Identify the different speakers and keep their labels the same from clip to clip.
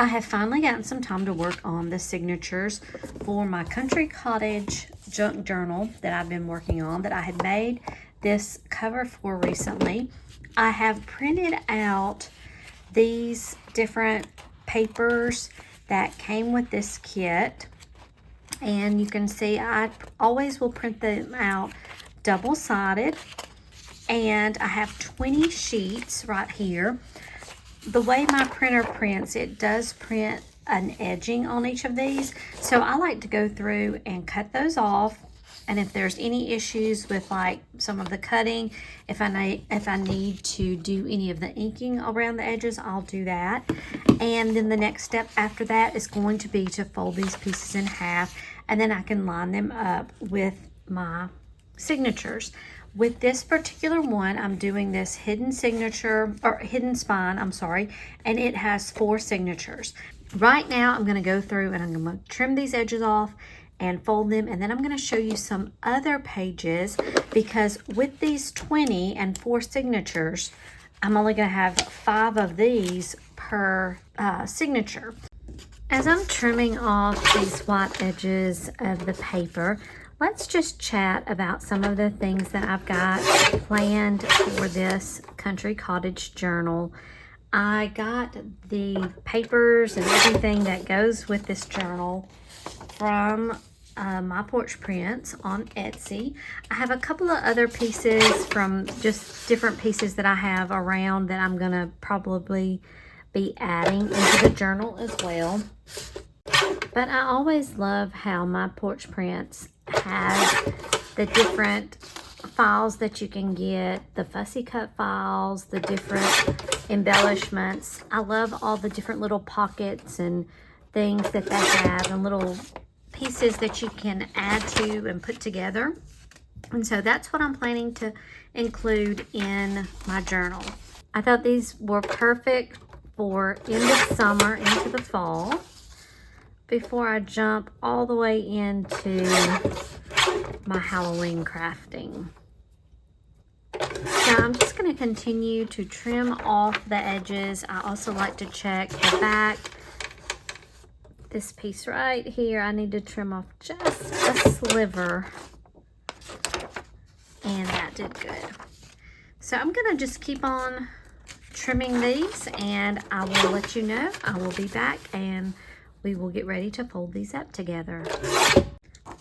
Speaker 1: I have finally gotten some time to work on the signatures for my Country Cottage Junk Journal that I've been working on, that I had made this cover for recently. I have printed out these different papers that came with this kit, and you can see I always will print them out double-sided, and I have 20 sheets right here. The way my printer prints, it does print an edging on each of these, so I like to go through and cut those off. And if there's any issues with like some of the cutting, if I need to do any of the inking around the edges, I'll do that. And then the next step after that is going to be to fold these pieces in half, and then I can line them up with my signatures. With this particular one, I'm doing this hidden signature, or hidden spine, I'm sorry, and it has 4 signatures. Right now, I'm going to go through and I'm going to trim these edges off and fold them, and then I'm going to show you some other pages, because with these 20 and 4 signatures, I'm only going to have 5 of these per signature. As I'm trimming off these white edges of the paper, let's just chat about some of the things that I've got planned for this Country Cottage Journal. I got the papers and everything that goes with this journal from My Porch Prints on Etsy. I have a couple of other pieces from just different pieces that I have around that I'm gonna probably be adding into the journal as well. But I always love how My Porch Prints has the different files that you can get, the fussy cut files, the different embellishments. I love all the different little pockets and things that they have, and little pieces that you can add to and put together. And so that's what I'm planning to include in my journal. I thought these were perfect for in the summer into the fall, before I jump all the way into my Halloween crafting. So I'm just going to continue to trim off the edges. I also like to check the back. This piece right here, I need to trim off just a sliver, and that did good. So I'm going to just keep on trimming these, and I will let you know. I will be back and we will get ready to fold these up together.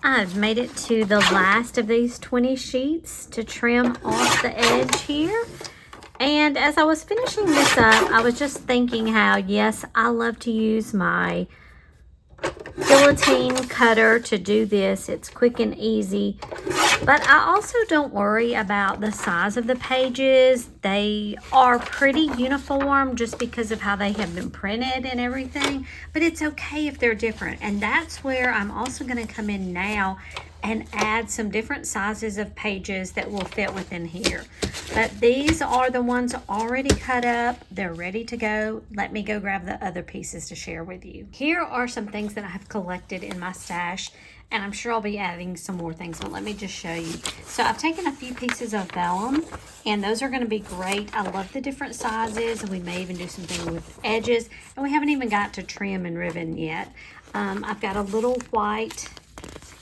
Speaker 1: I've made it to the last of these 20 sheets to trim off the edge here. And as I was finishing this up, I was just thinking how, yes, I love to use my guillotine cutter to do this. It's quick and easy. But I also don't worry about the size of the pages. They are pretty uniform just because of how they have been printed and everything. But it's okay if they're different. And that's where I'm also going to come in now and add some different sizes of pages that will fit within here. But these are the ones already cut up. They're ready to go. Let me go grab the other pieces to share with you. Here are some things that I have collected in my stash, and I'm sure I'll be adding some more things, but let me just show you. So I've taken a few pieces of vellum, and those are going to be great. I love the different sizes, and we may even do something with edges, and we haven't even got to trim and ribbon yet. I've got a little white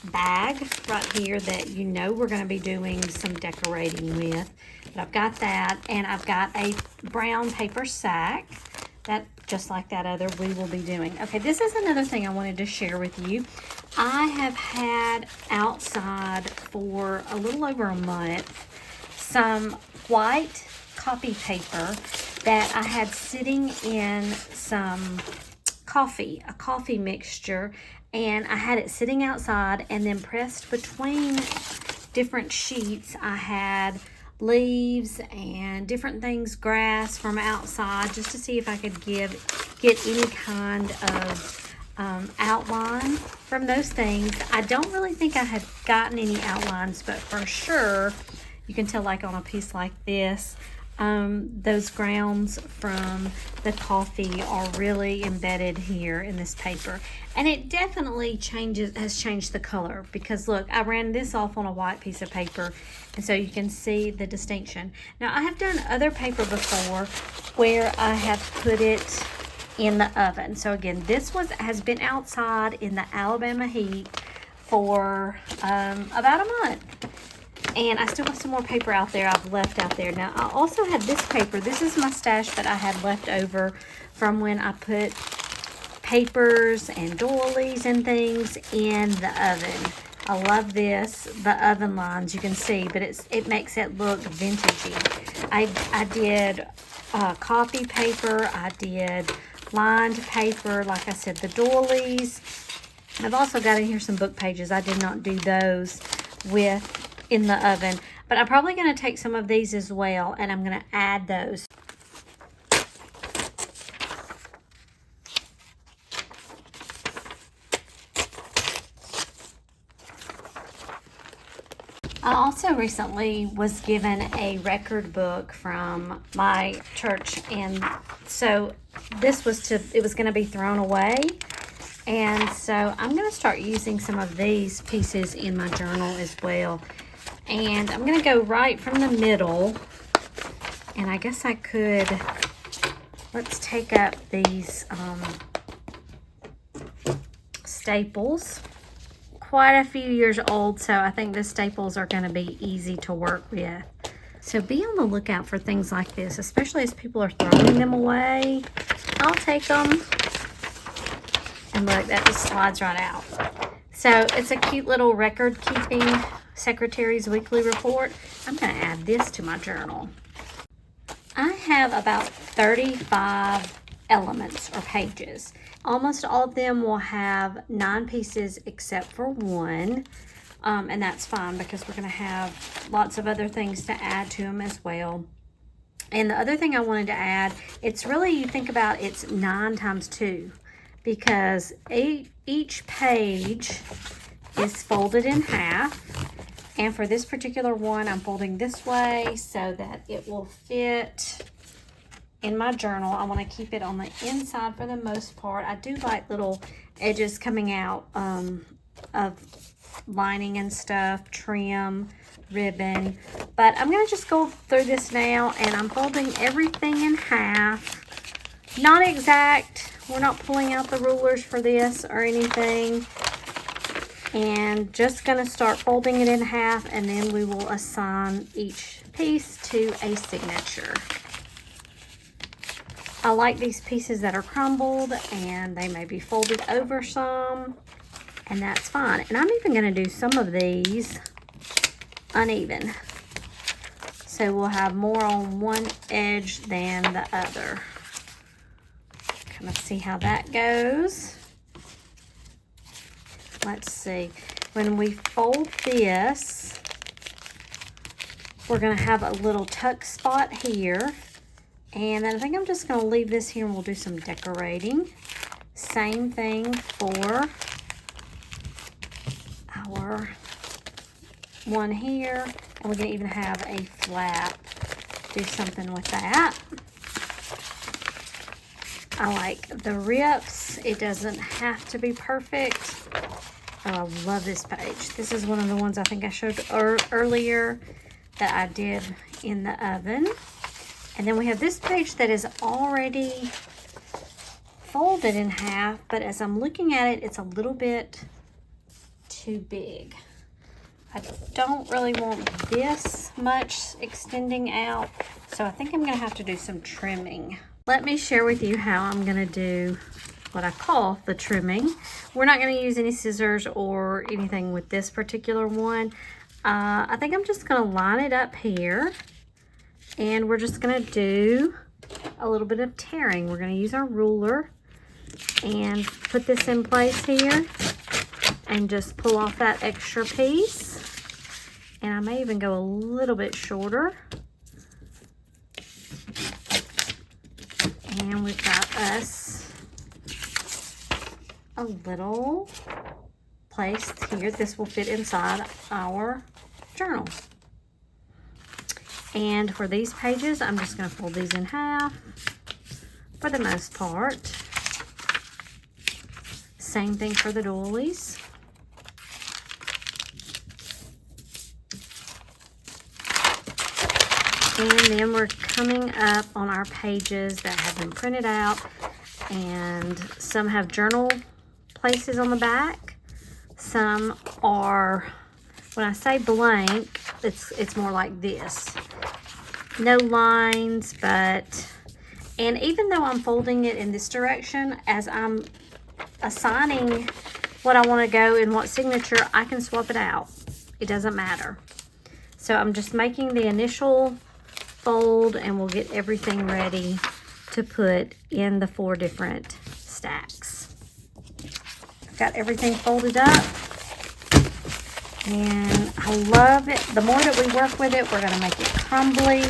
Speaker 1: bag right here that you know we're going to be doing some decorating with, but I've got that, and I've got a brown paper sack that, just like that other, we will be doing. Okay, this is another thing I wanted to share with you. I have had outside for a little over a month some white copy paper that I had sitting in some coffee, a coffee mixture, and I had it sitting outside, and then pressed between different sheets I had leaves and different things, grass from outside, just to see if I could get any kind of outline from those things. I don't really think I have gotten any outlines, but for sure you can tell, like on a piece like this, those grounds from the coffee are really embedded here in this paper, and it definitely has changed the color, because look, I ran this off on a white piece of paper, and so you can see the distinction. Now, I have done other paper before where I have put it in the oven. So again, this has been outside in the Alabama heat for about a month. And I still have some more paper out there I've left out there. Now, I also have this paper. This is my stash that I had left over from when I put papers and doilies and things in the oven. I love this, the oven lines, you can see, but it makes it look vintagey. I did copy paper, I did lined paper, like I said, the doilies. I've also got in here some book pages. I did not do those in the oven, but I'm probably going to take some of these as well, and I'm going to add those. I also recently was given a record book from my church, and so it was going to be thrown away. And so I'm going to start using some of these pieces in my journal as well. And I'm going to go right from the middle, and I guess I could, let's take up these staples. Quite a few years old, so I think the staples are going to be easy to work with. So be on the lookout for things like this, especially as people are throwing them away. I'll take them. And look, that just slides right out. So it's a cute little record keeping secretary's weekly report. I'm going to add this to my journal. I have about 35 elements or pages. Almost all of them will have 9 pieces except for one, and that's fine because we're going to have lots of other things to add to them as well. And the other thing I wanted to add, it's really, you think about, it's 9 times 2 because each page is folded in half. And for this particular one, I'm folding this way so that it will fit in my journal. I want to keep it on the inside for the most part. I do like little edges coming out of lining and stuff, trim, ribbon. But I'm going to just go through this now, and I'm folding everything in half. Not exact. We're not pulling out the rulers for this or anything. And just going to start folding it in half, and then we will assign each piece to a signature. I like these pieces that are crumbled, and they may be folded over some, and that's fine. And I'm even going to do some of these uneven, so we'll have more on one edge than the other. Kind of see how that goes. Let's see. When we fold this, we're going to have a little tuck spot here. And then I think I'm just going to leave this here, and we'll do some decorating. Same thing for our one here. And we're going to even have a flap. Do something with that. I like the rips. It doesn't have to be perfect. Oh, I love this page. This is one of the ones I think I showed earlier that I did in the oven. And then we have this page that is already folded in half, but as I'm looking at it, it's a little bit too big. I don't really want this much extending out, so I think I'm going to have to do some trimming. Let me share with you how I'm going to do what I call the trimming. We're not going to use any scissors or anything with this particular one. I think I'm just going to line it up here. And we're just going to do a little bit of tearing. We're going to use our ruler and put this in place here and just pull off that extra piece. And I may even go a little bit shorter. And we've got us a little place here. This will fit inside our journal. And for these pages, I'm just going to fold these in half for the most part. Same thing for the doilies. And then we're coming up on our pages that have been printed out. and some have journal places on the back. Some are, when I say blank, it's more like this. No lines, but, and even though I'm folding it in this direction, as I'm assigning what I want to go in what signature, I can swap it out. It doesn't matter. So I'm just making the initial fold, and we'll get everything ready to put in the 4 different stacks. I've got everything folded up, and I love it. The more that we work with it, we're going to make it crumbly,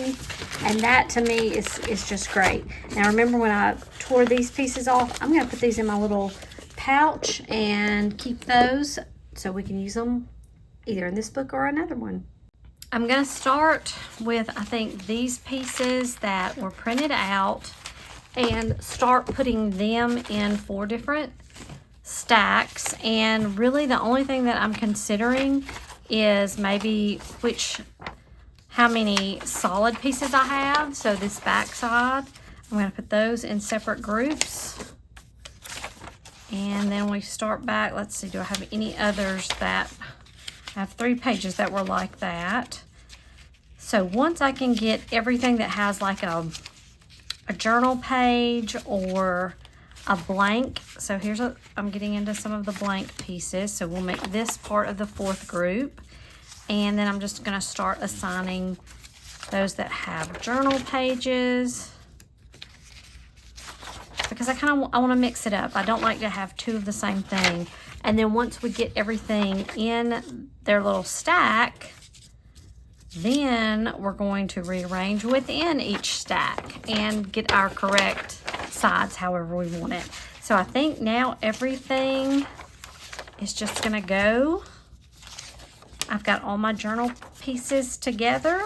Speaker 1: and that to me is just great. Now remember, when I tore these pieces off, I'm going to put these in my little pouch and keep those so we can use them either in this book or another one. I'm going to start with, I think, these pieces that were printed out and start putting them in 4 different stacks. And really the only thing that I'm considering is maybe how many solid pieces I have. So this back side, I'm going to put those in separate groups. And then we start back. Let's see, do I have any others that... I have 3 pages that were like that. So once I can get everything that has like a journal page or a blank. So I'm getting into some of the blank pieces. So we'll make this part of the 4th group. And then I'm just going to start assigning those that have journal pages. Because I want to mix it up. I don't like to have 2 of the same thing. And then once we get everything in their little stack, then we're going to rearrange within each stack and get our correct sides however we want it. So I think now everything is just going to go. I've got all my journal pieces together.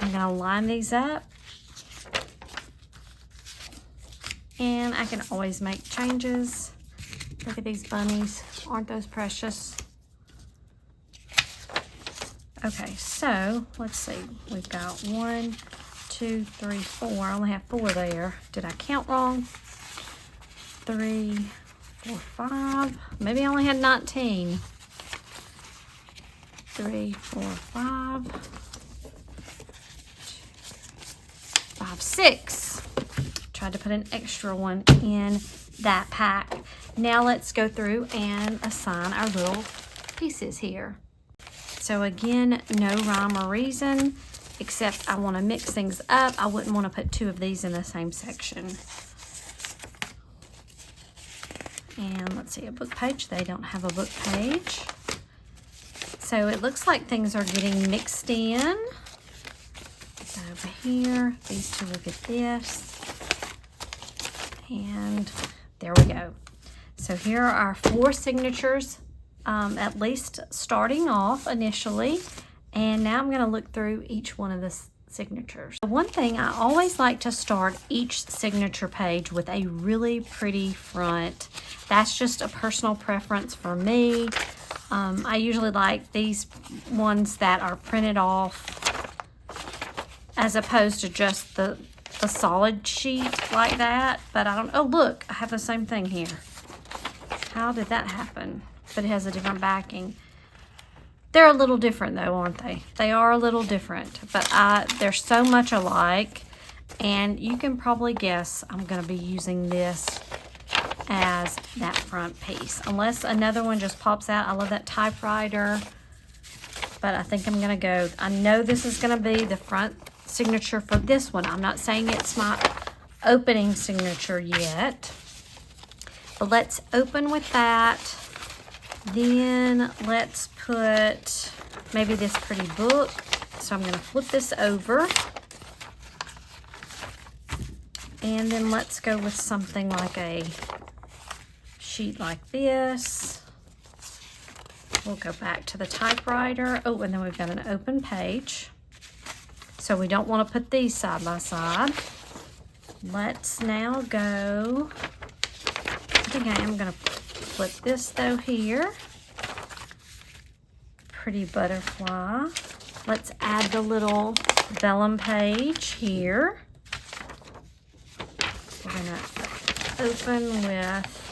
Speaker 1: I'm going to line these up. And I can always make changes. Look at these bunnies. Aren't those precious? Okay, so let's see. We've got 1, 2, 3, 4. I only have 4 there. Did I count wrong? 3, 4, 5. Maybe I only had 19. 3, 4, 5. 5, 6. Tried to put an extra one in that pack. Now let's go through and assign our little pieces here. So again, no rhyme or reason, except I want to mix things up. I wouldn't want to put 2 of these in the same section. And let's see, a book page. They don't have a book page. So it looks like things are getting mixed in. Over here, these 2 will get this. And there we go. So here are our 4 signatures, at least starting off initially. And now I'm going to look through each one of the signatures. One thing, I always like to start each signature page with a really pretty front. That's just a personal preference for me. I usually like these ones that are printed off as opposed to just the solid sheet like that. But I don't, oh look, I have the same thing here. How did that happen? But it has a different backing. They're a little different though, aren't they? They are a little different, but they're so much alike. And you can probably guess I'm gonna be using this as that front piece. Unless another one just pops out. I love that typewriter. But I think I'm gonna go, I know this is gonna be the front signature for this one. I'm not saying it's my opening signature yet. But let's open with that. Then let's put maybe this pretty book. So I'm going to flip this over. And then let's go with something like a sheet like this. We'll go back to the typewriter. Oh, and then we've got an open page. So we don't want to put these side by side. Let's now go. I think I am going to flip this though here. Pretty butterfly. Let's add the little vellum page here. We're going to open with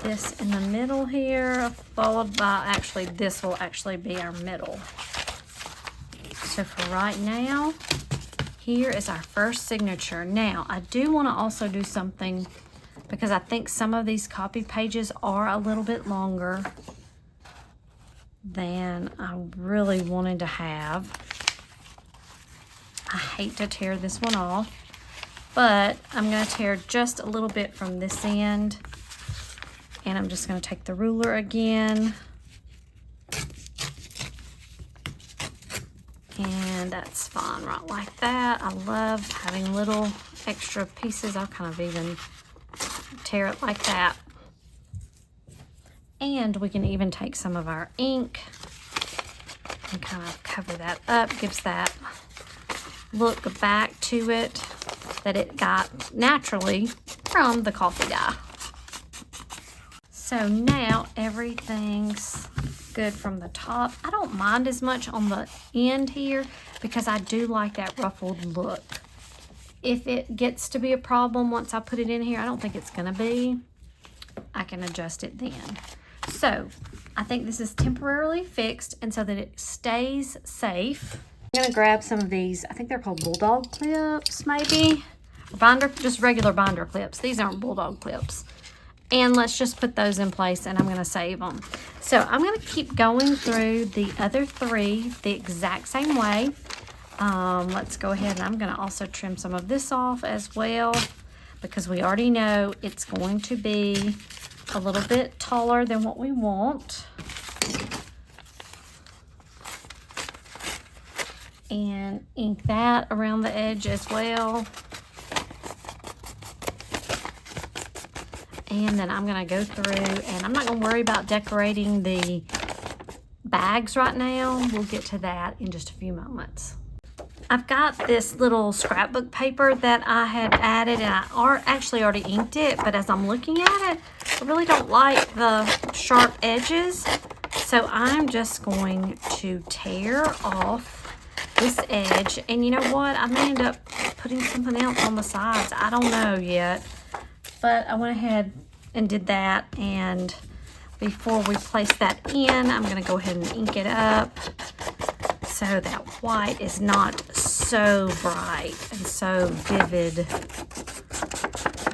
Speaker 1: this in the middle here, followed by, actually this will actually be our middle. So for right now, here is our first signature. Now, I do want to also do something because I think some of these copy pages are a little bit longer than I really wanted to have. I hate to tear this one off, but I'm going to tear just a little bit from this end. And I'm just going to take the ruler again. And that's fine right like that. I love having little extra pieces. I'll kind of even tear it like that. And we can even take some of our ink and kind of cover that up. Gives that look back to it that it got naturally from the coffee dye. So now everything's good from the top. I don't mind as much on the end here because I do like that ruffled look. If it gets to be a problem once I put it in here, I don't think it's gonna be, I can adjust it then. So I think this is temporarily fixed, and so that it stays safe, I'm gonna grab some of these, I think they're called bulldog clips maybe, binder, just regular binder clips. These aren't bulldog clips. And let's just put those in place, and I'm going to save them. So I'm going to keep going through the other three the exact same way. Let's go ahead, and I'm going to also trim some of this off as well because we already know it's going to be a little bit taller than what we want. And ink that around the edge as well. And then I'm gonna go through, and I'm not gonna worry about decorating the bags right now. We'll get to that in just a few moments. I've got this little scrapbook paper that I had added, and I actually already inked it, but as I'm looking at it, I really don't like the sharp edges. So I'm just going to tear off this edge. And you know what? I may end up putting something else on the sides. I don't know yet. But I went ahead and did that, and before we place that in, I'm going to go ahead and ink it up so that white is not so bright and so vivid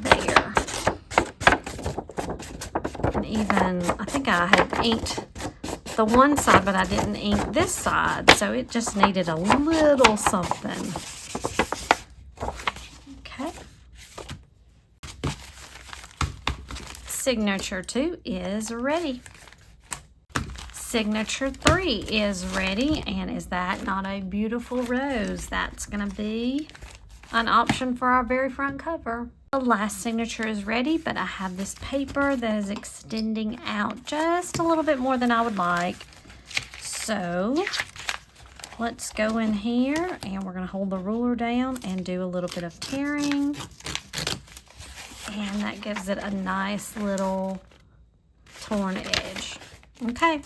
Speaker 1: there. And even, I think I had inked the one side, but I didn't ink this side, so it just needed a little something. Signature 2 is ready. Signature 3 is ready, and is that not a beautiful rose? That's going to be an option for our very front cover. The last signature is ready, but I have this paper that is extending out just a little bit more than I would like. So let's go in here, and we're going to hold the ruler down and do a little bit of tearing. And that gives it a nice little torn edge. Okay.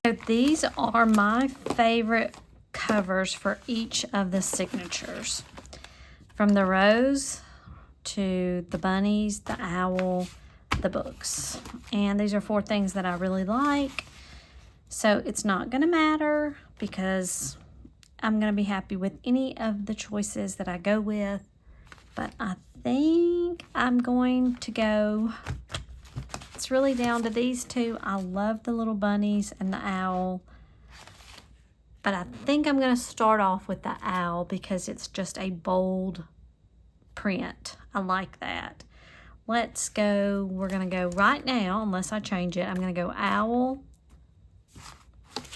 Speaker 1: So these are my favorite covers for each of the signatures. From the rose to the bunnies, the owl, the books. And these are 4 things that I really like. So it's not going to matter because I'm going to be happy with any of the choices that I go with. But I think I'm going to go, it's really down to these 2. I love the little bunnies and the owl, but I think I'm going to start off with the owl because it's just a bold print. I like that. Let's go, we're going to go right now, unless I change it, I'm going to go owl,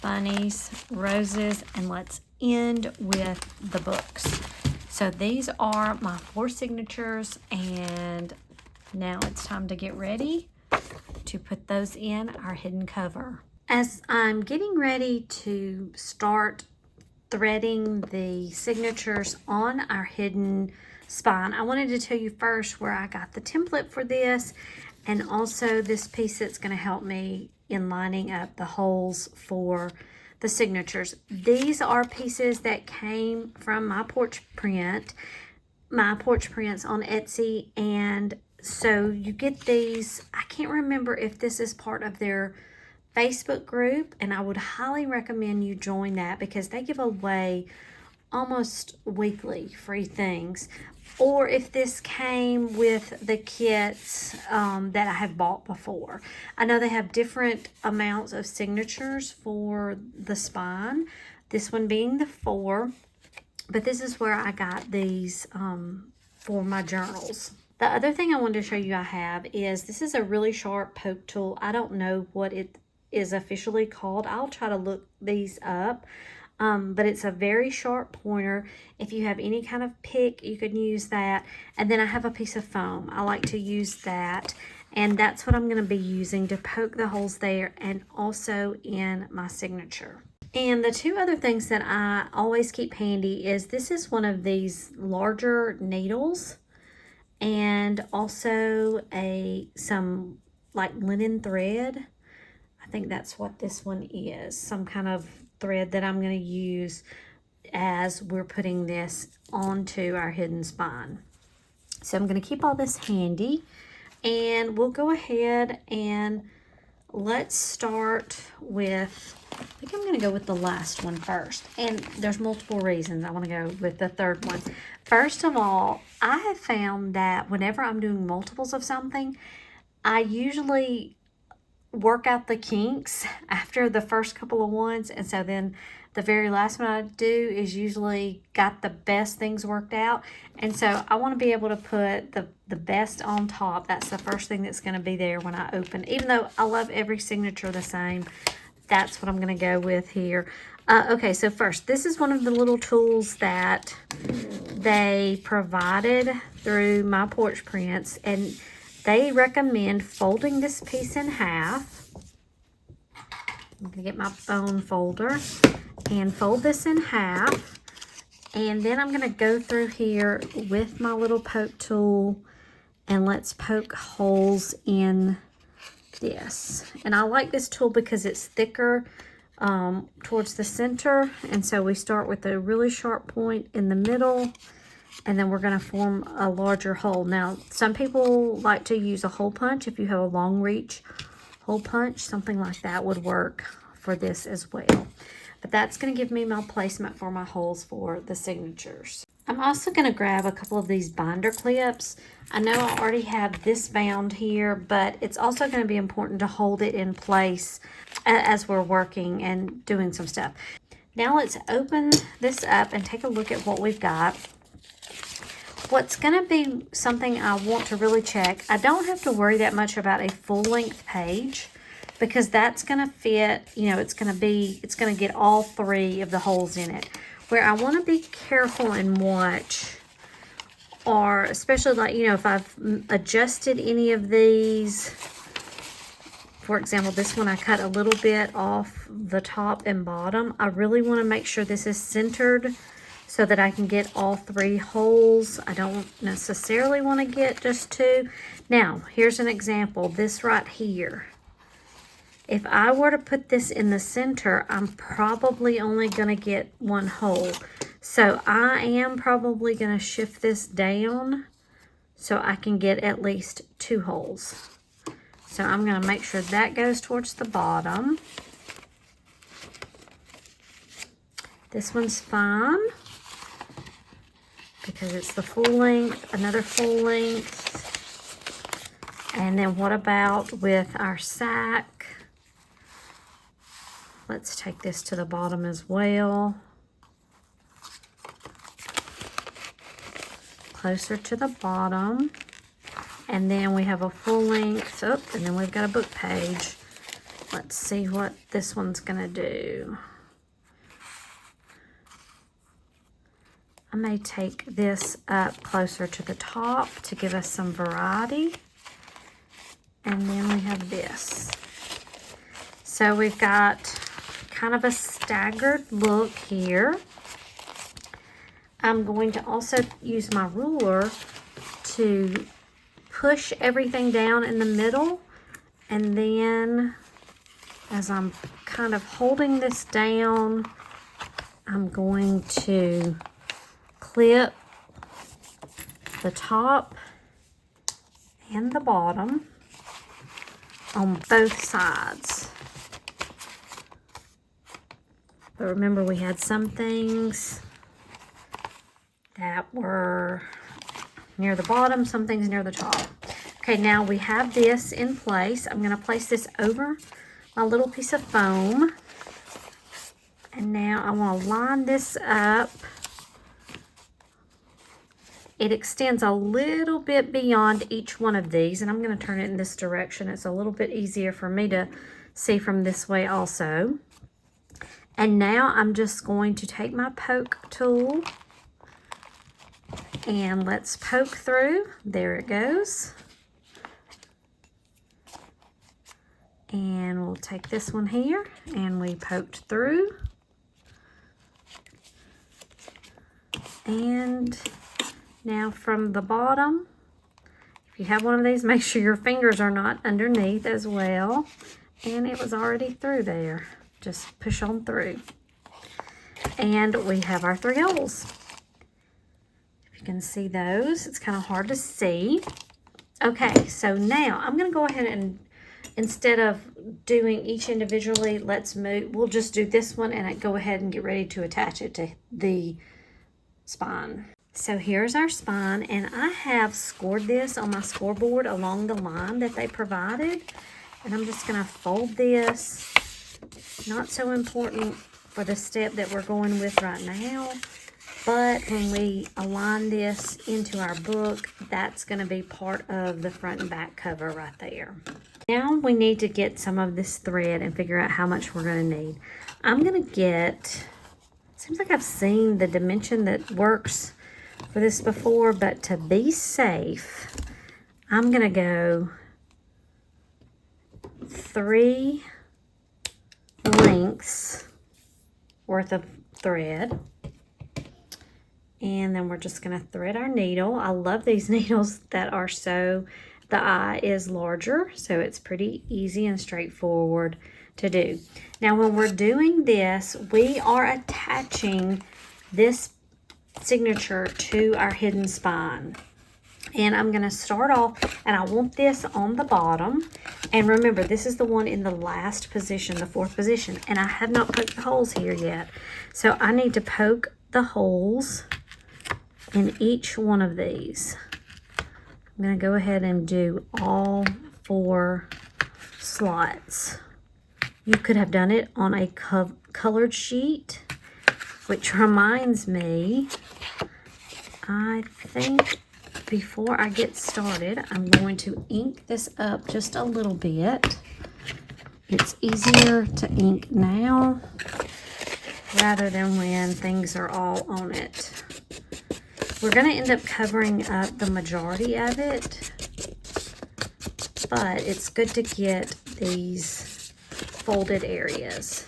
Speaker 1: bunnies, roses, and let's end with the books. So these are my 4 signatures, and now it's time to get ready to put those in our hidden cover. As I'm getting ready to start threading the signatures on our hidden spine, I wanted to tell you first where I got the template for this, and also this piece that's going to help me in lining up the holes for the signatures. These are pieces that came from My Porch Print. My Porch Prints on Etsy, and so you get these. I can't remember if this is part of their Facebook group, and I would highly recommend you join that because they give away almost weekly free things. Or if this came with the kits that I have bought before. I know they have different amounts of signatures for the spine, this one being the 4, but this is where I got these for my journals. The other thing I wanted to show you I have is, this is a really sharp poke tool. I don't know what it is officially called. I'll try to look these up. But it's a very sharp pointer. If you have any kind of pick, you can use that. And then I have a piece of foam. I like to use that. And that's what I'm going to be using to poke the holes there and also in my signature. And the 2 other things that I always keep handy is, this is one of these larger needles and also some like linen thread. I think that's what this one is. Some kind of thread that I'm going to use as we're putting this onto our hidden spine. So I'm going to keep all this handy, and we'll go ahead and let's start with, I think I'm going to go with the last one first. And there's multiple reasons I want to go with the 3rd one. First of all, I have found that whenever I'm doing multiples of something, I usually work out the kinks after the first couple of ones, and so then the very last one I do is usually got the best things worked out. And so I want to be able to put the best on top. That's the first thing that's going to be there when I open. Even though I love every signature the same, that's what I'm going to go with here. Okay, so first, this is one of the little tools that they provided through My Porch Prints, and they recommend folding this piece in half. I'm going to get my bone folder and fold this in half. And then I'm going to go through here with my little poke tool, and let's poke holes in this. And I like this tool because it's thicker towards the center. And so we start with a really sharp point in the middle, and then we're going to form a larger hole. Now, some people like to use a hole punch. If you have a long reach hole punch, something like that would work for this as well. But that's going to give me my placement for my holes for the signatures. I'm also going to grab a couple of these binder clips. I know I already have this bound here, but it's also going to be important to hold it in place as we're working and doing some stuff. Now let's open this up and take a look at what we've got. What's going to be something I want to really check, I don't have to worry that much about a full-length page, because that's going to fit, you know, it's going to get all 3 of the holes in it. Where I want to be careful and watch are, especially like, you know, if I've adjusted any of these. For example, this one I cut a little bit off the top and bottom. I really want to make sure this is centered so that I can get all 3 holes. I don't necessarily want to get just 2. Now, here's an example. This right here. If I were to put this in the center, I'm probably only going to get 1 hole. So I am probably going to shift this down so I can get at least 2 holes. So I'm going to make sure that goes towards the bottom. This one's fine because it's the full length, another full length. And then what about with our sack? Let's take this to the bottom as well. Closer to the bottom. And then we have a full length. Oh, and then we've got a book page. Let's see what this one's going to do. I may take this up closer to the top to give us some variety. And then we have this. So we've got kind of a staggered look here. I'm going to also use my ruler to push everything down in the middle, and then as I'm kind of holding this down, I'm going to clip the top and the bottom on both sides. But remember, we had some things that were near the bottom, some things near the top. Okay, now we have this in place. I'm going to place this over my little piece of foam. And now I want to line this up. It extends a little bit beyond each one of these, and I'm going to turn it in this direction. It's a little bit easier for me to see from this way also. And now I'm just going to take my poke tool and let's poke through. There it goes. And we'll take this one here and we poked through. And now from the bottom, if you have one of these, make sure your fingers are not underneath as well. And it was already through there. Just push on through. And we have our 3 holes. If you can see those, it's kind of hard to see. Okay, so now I'm going to go ahead and, instead of doing each individually, we'll just do this one and go ahead and get ready to attach it to the spine. So here's our spine, and I have scored this on my scoreboard along the line that they provided. And I'm just going to fold this. Not so important for the step that we're going with right now, but when we align this into our book, that's going to be part of the front and back cover right there. Now we need to get some of this thread and figure out how much we're going to need. I'm going to get, seems like I've seen the dimension that works for this before, but to be safe, I'm going to go 3 lengths worth of thread, and then we're just going to thread our needle. I love these needles that are the eye is larger, so it's pretty easy and straightforward to do. Now when we're doing this, we are attaching this signature to our hidden spine. And I'm going to start off, and I want this on the bottom. And remember, this is the one in the last position, the 4th position. And I have not poked the holes here yet. So I need to poke the holes in each one of these. I'm going to go ahead and do all 4 slots. You could have done it on a colored sheet, which reminds me, I think before I get started, I'm going to ink this up just a little bit. It's easier to ink now rather than when things are all on it. We're going to end up covering up the majority of it, but it's good to get these folded areas.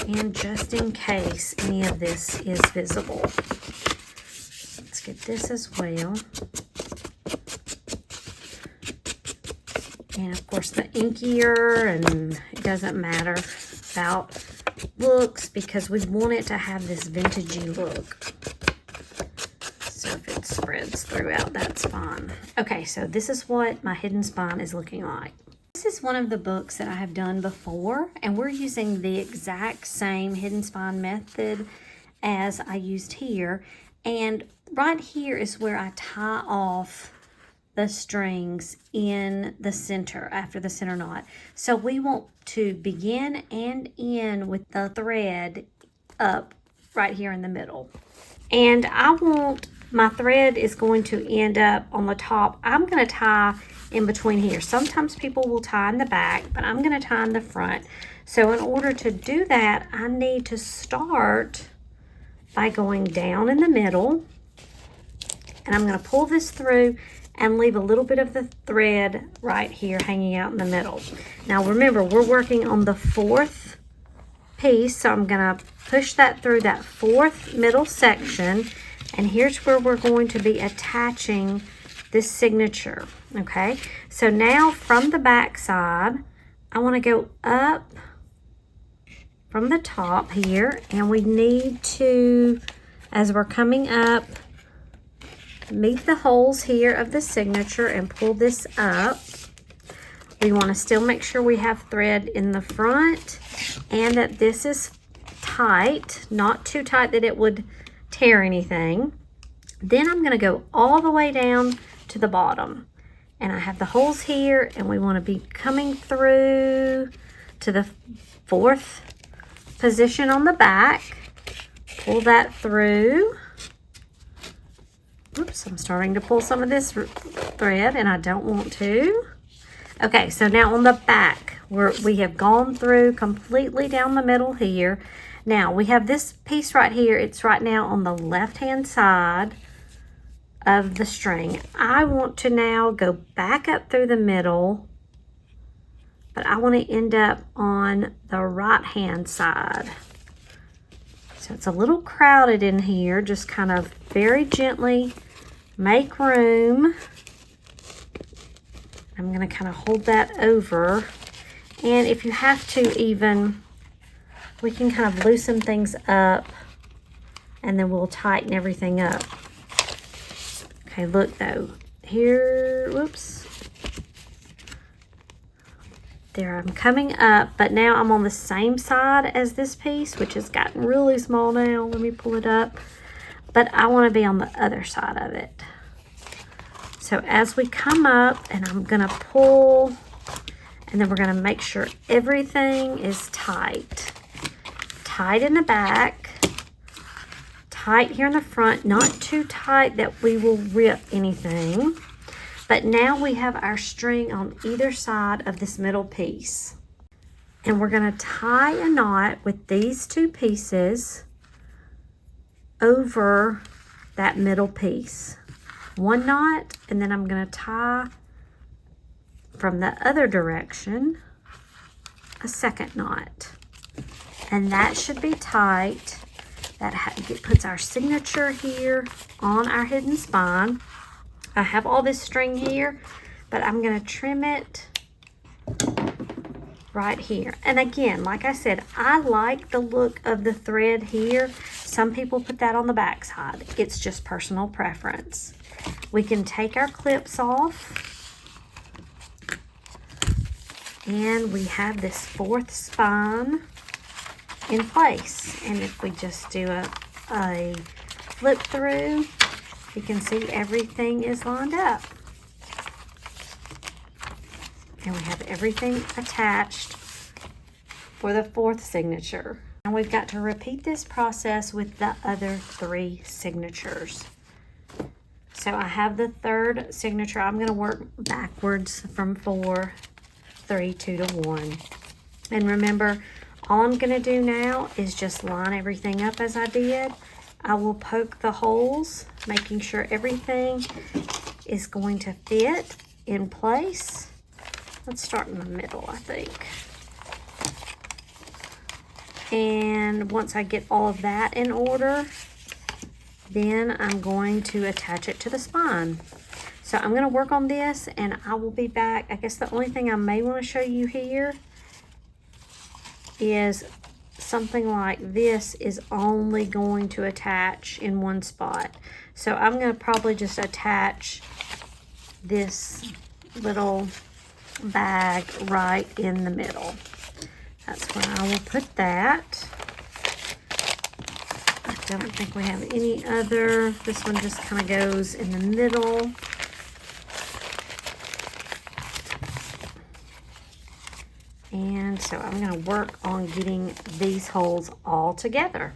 Speaker 1: And just in case any of this is visible. Let's get this as well. And of course the inkier, and it doesn't matter about looks because we want it to have this vintagey look. So if it spreads throughout, that's fine. Okay, so this is what my hidden spine is looking like. This is one of the books that I have done before, and we're using the exact same hidden spine method as I used here. And right here is where I tie off the strings in the center, after the center knot. So we want to begin and end with the thread up right here in the middle. And I want, my thread is going to end up on the top. I'm going to tie in between here. Sometimes people will tie in the back, but I'm going to tie in the front. So in order to do that, I need to start by going down in the middle, and I'm going to pull this through and leave a little bit of the thread right here hanging out in the middle. Now remember, we're working on the 4th piece, so I'm going to push that through that 4th middle section, and here's where we're going to be attaching this signature. Okay, so now from the back side, I want to go up from the top here, and we need to, as we're coming up, meet the holes here of the signature and pull this up. We want to still make sure we have thread in the front and that this is tight, not too tight that it would tear anything. Then I'm going to go all the way down to the bottom. And I have the holes here, and we want to be coming through to the 4th position on the back. Pull that through. Oops, I'm starting to pull some of this thread, and I don't want to. Okay, so now on the back, we have gone through completely down the middle here. Now, we have this piece right here. It's right now on the left-hand side of the string. I want to now go back up through the middle, but I want to end up on the right-hand side. So it's a little crowded in here. Just kind of very gently make room. I'm going to kind of hold that over. And if you have to even, we can kind of loosen things up and then we'll tighten everything up. Okay, look though. Here, whoops. There, I'm coming up, but now I'm on the same side as this piece, which has gotten really small now. Let me pull it up. But I want to be on the other side of it. So as we come up, and I'm going to pull, and then we're going to make sure everything is tight. Tight in the back, tight here in the front, not too tight that we will rip anything. But now we have our string on either side of this middle piece. And we're going to tie a knot with these two pieces over that middle piece. One knot, and then I'm going to tie from the other direction a second knot. And that should be tight. That puts our signature here on our hidden spine. I have all this string here, but I'm going to trim it right here. And again, like I said, I like the look of the thread here. Some people put that on the back side. It's just personal preference. We can take our clips off. And we have this 4th spine in place. And if we just do a flip through, you can see everything is lined up. And we have everything attached for the 4th signature. And we've got to repeat this process with the other 3 signatures. So I have the 3rd signature. I'm going to work backwards from 4, 3, 2 to 1. And remember, all I'm going to do now is just line everything up as I did. I will poke the holes, making sure everything is going to fit in place. Let's start in the middle, I think. And once I get all of that in order, then I'm going to attach it to the spine. So I'm going to work on this and I will be back. I guess the only thing I may want to show you here is something like this is only going to attach in one spot. So I'm going to probably just attach this little bag right in the middle. That's where I will put that. I don't think we have any other. This one just kind of goes in the middle. And so I'm going to work on getting these holes all together.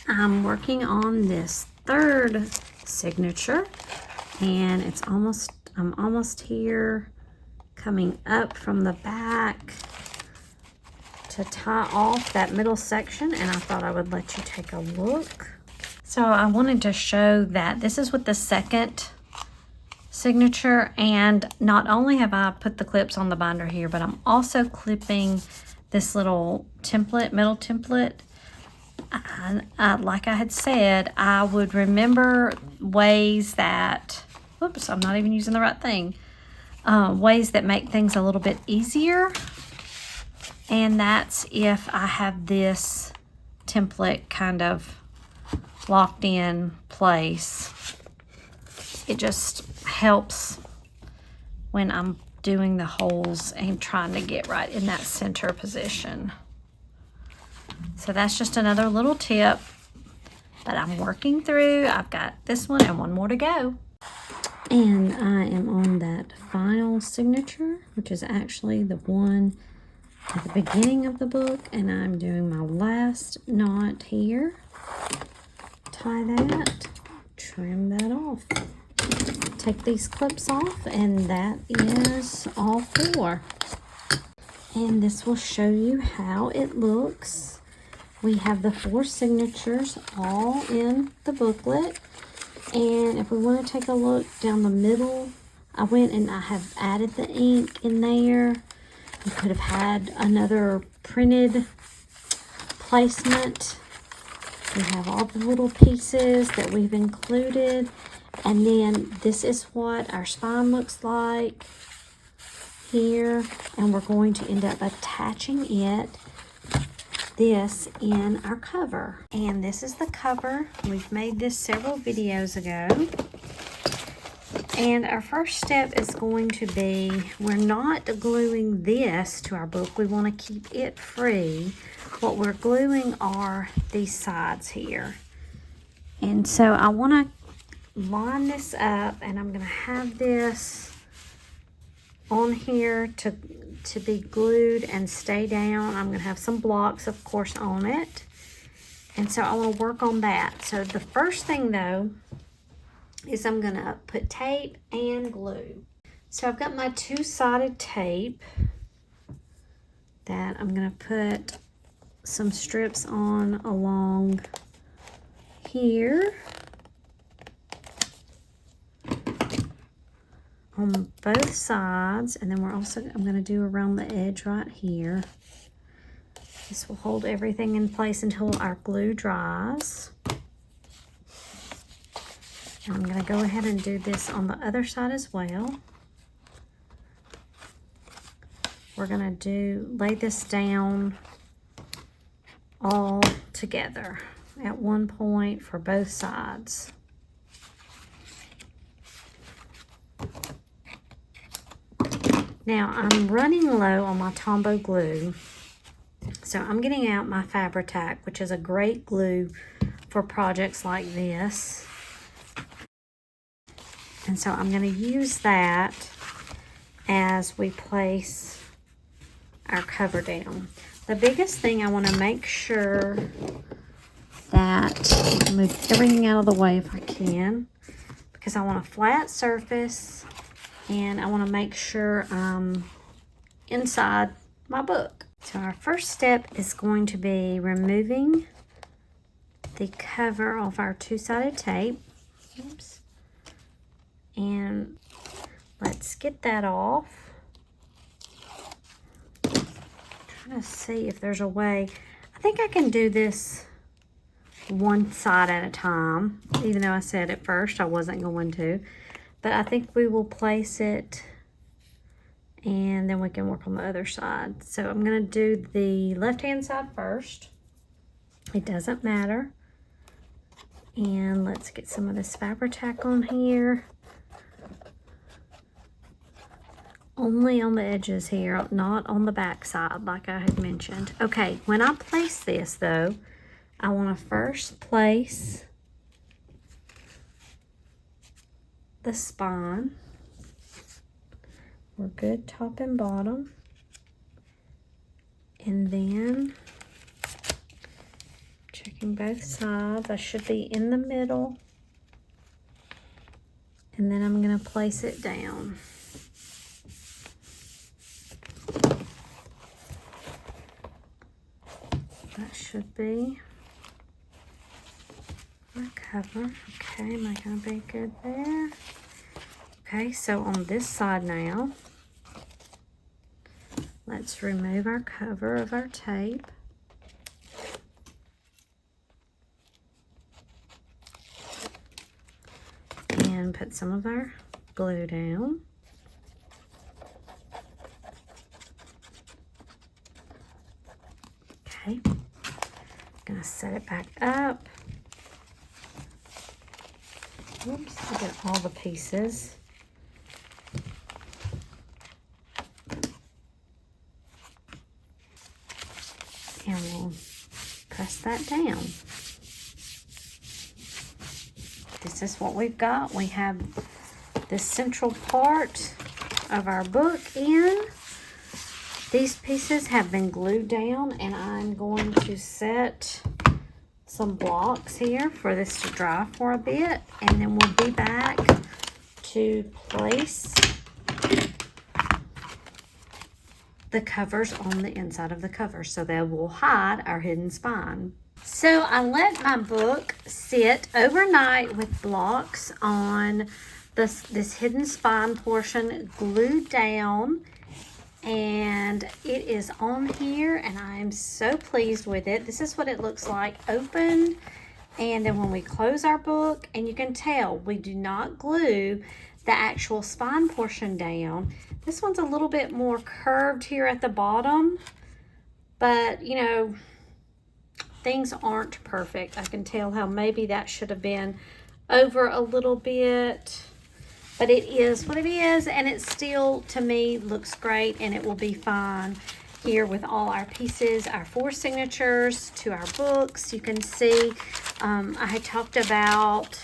Speaker 1: I'm working on this 3rd signature, and I'm almost here, coming up from the back to tie off that middle section, and I thought I would let you take a look. So I wanted to show that this is with the 2nd signature, and not only have I put the clips on the binder here, but I'm also clipping this little template, middle template. Like I had said, I would remember ways that, whoops, I'm not even using the right thing, ways that make things a little bit easier, and that's if I have this template kind of locked in place. It just helps when I'm doing the holes and trying to get right in that center position. So that's just another little tip that I'm working through. I've got this one and one more to go. And I am on that final signature, which is actually the one at the beginning of the book, and I'm doing my last knot here. Tie that, trim that off. Take these clips off, and that is all four. And this will show you how it looks. We have the four signatures all in the booklet. And if we want to take a look down the middle, I went and I have added the ink in there. You could have had another printed placement. We have all the little pieces that we've included. And then this is what our spine looks like here. And we're going to end up attaching this in our cover. And this is the cover. We've made this several videos ago. And our first step is going to be, we're not gluing this to our book. We want to keep it free. What we're gluing are these sides here. And so I want to line this up, and I'm going to have this on here to be glued and stay down. I'm going to have some blocks, of course, on it. And so I want to work on that. So the first thing, though, is I'm going to put tape and glue. So I've got my two-sided tape that I'm going to put some strips on along here on both sides, and then I'm going to do around the edge right here. This will hold everything in place until our glue dries. And I'm going to go ahead and do this on the other side as well. We're going to lay this down all together at one point for both sides. Now I'm running low on my Tombow glue, so I'm getting out my Fabri-Tac, which is a great glue for projects like this. And so I'm going to use that as we place our cover down. The biggest thing I want to make sure that, move everything out of the way if I can, because I want a flat surface and I want to make sure I'm inside my book. So our first step is going to be removing the cover off our two-sided tape. Oops. And let's get that off. I'm trying to see if there's a way. I think I can do this one side at a time, even though I said at first I wasn't going to. But I think we will place it and then we can work on the other side. So I'm going to do the left-hand side first. It doesn't matter. And let's get some of this Fabri-Tac on here. Only on the edges here, not on the back side like I had mentioned. Okay, when I place this though, I want to first place the spine. We're good top and bottom. And then checking both sides, I should be in the middle. And then I'm going to place it down. That should be my cover. Okay, am I going to be good there? Okay, so on this side now, let's remove our cover of our tape. And put some of our glue down. Okay, gonna set it back up. Oops, I get all the pieces. And we'll press that down. This is what we've got. We have this central part of our book in. These pieces have been glued down, and I'm going to set some blocks here for this to dry for a bit, and then we'll be back to place the covers on the inside of the cover so they will hide our hidden spine. So I let my book sit overnight with blocks on this hidden spine portion glued down, and it is on here, and I'm so pleased with it. This is what it looks like open, and then when we close our book, and you can tell we do not glue the actual spine portion down. This one's a little bit more curved here at the bottom, but you know, things aren't perfect. I can tell how maybe that should have been over a little bit, but it is what it is, and it still, to me, looks great, and it will be fine here with all our pieces, our 4 signatures to our books. You can see I had talked about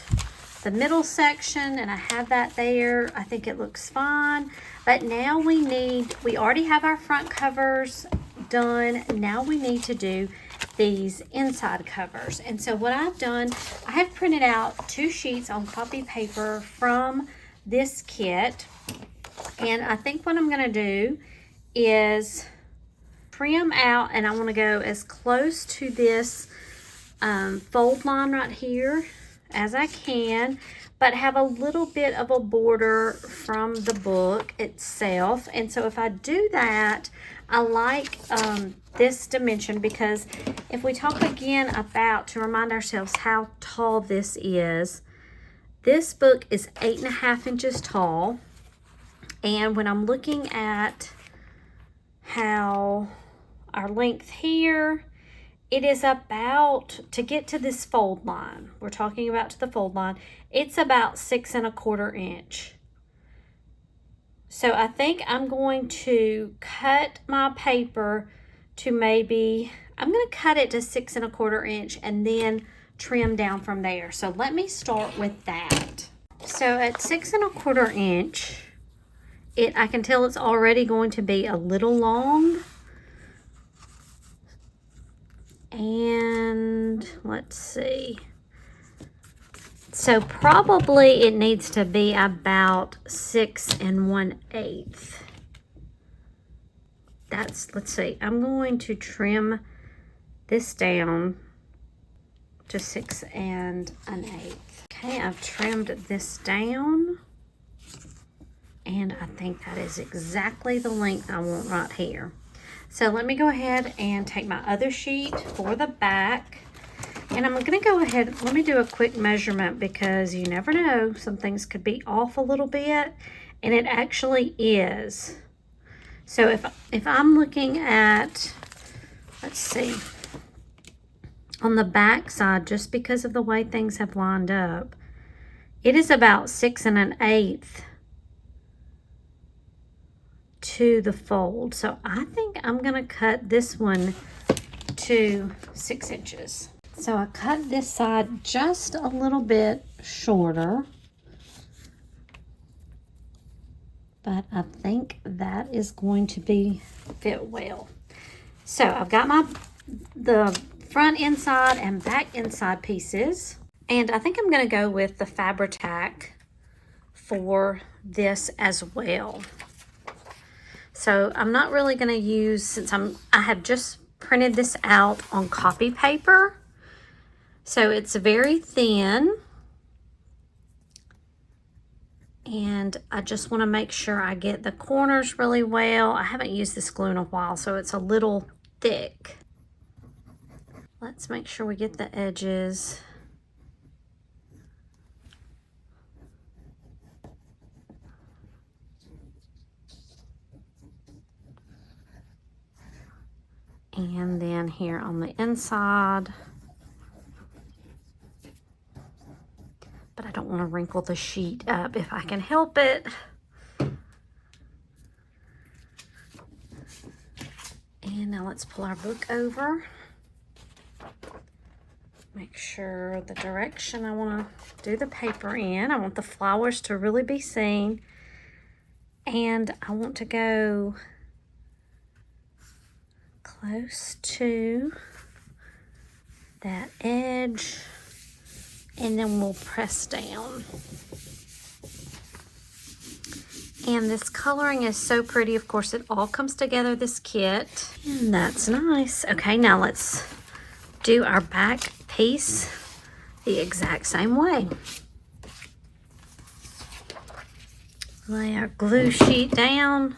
Speaker 1: the middle section, and I have that there. I think it looks fine, but now we already have our front covers done. Now we need to do these inside covers. And so what I've done, I have printed out 2 sheets on copy paper from this kit, and I think what I'm going to do is trim out, and I want to go as close to this fold line right here as I can, but have a little bit of a border from the book itself. And so if I do that, I like this dimension, because if we talk again about, to remind ourselves how tall this is, this book is 8.5 inches tall, and when I'm looking at how our length here, it is about, to get to this fold line, we're talking about to the fold line, it's about 6.25 inches. So I think I'm going to cut my paper to maybe, I'm going to cut it to 6.25 inches and then trim down from there. So let me start with that. So at 6.25 inches, I can tell it's already going to be a little long. And let's see. So probably it needs to be about 6 1/8. Let's see, I'm going to trim this down to 6 1/8. Okay, I've trimmed this down, and I think that is exactly the length I want right here. So let me go ahead and take my other sheet for the back, and I'm going to go ahead, let me do a quick measurement, because you never know, some things could be off a little bit, and it actually is. So if I'm looking at, let's see, on the back side, just because of the way things have lined up, it is about 6 1/8 to the fold. So I think I'm going to cut this one to 6 inches. So I cut this side just a little bit shorter, but I think that is going to fit well. So I've got the front inside and back inside pieces, and I think I'm going to go with the Fabri-Tac for this as well. So I'm not really going to use, since I have just printed this out on copy paper, so it's very thin, and I just want to make sure I get the corners really well. I haven't used this glue in a while, so it's a little thick. Let's make sure we get the edges. And then here on the inside. but I don't want to wrinkle the sheet up if I can help it. And now let's pull our book over. Make sure the direction I want to do the paper in. I want the flowers to really be seen. And I want to go close to that edge. And then we'll press down. And this coloring is so pretty. Of course, it all comes together, this kit. And that's nice. Okay, now let's do our back piece the exact same way. Lay our glue sheet down.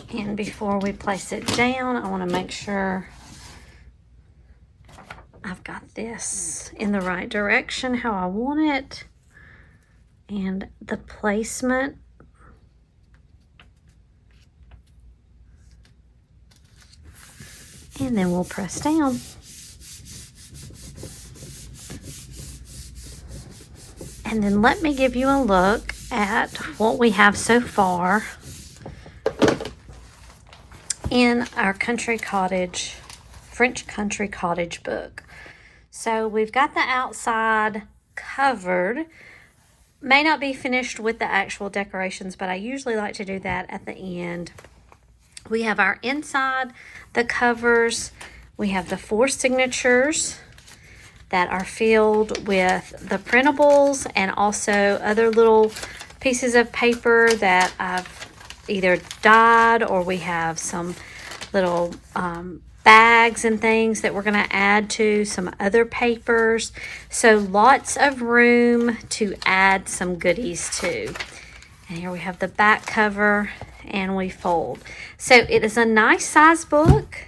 Speaker 1: And before we place it down, I want to make sure I've got this in the right direction, how I want it, and the placement. And then we'll press down. And then let me give you a look at what we have so far in our French Country Cottage book. So we've got the outside covered. May not be finished with the actual decorations, but I usually like to do that at the end. We have our inside, the covers. We have the 4 signatures that are filled with the printables and also other little pieces of paper that I've either dyed, or we have some little bags and things that we're going to add to some other papers. So lots of room to add some goodies to. And here we have the back cover, and we fold. So it is a nice size book,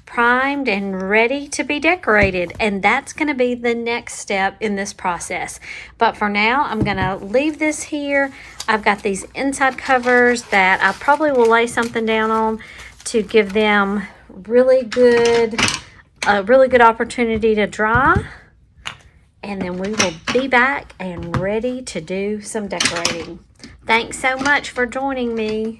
Speaker 1: primed and ready to be decorated, and that's going to be the next step in this process. But for now, I'm going to leave this here. I've got these inside covers that I probably will lay something down on to give them a really good opportunity to dry, and then we will be back and ready to do some decorating. Thanks so much for joining me.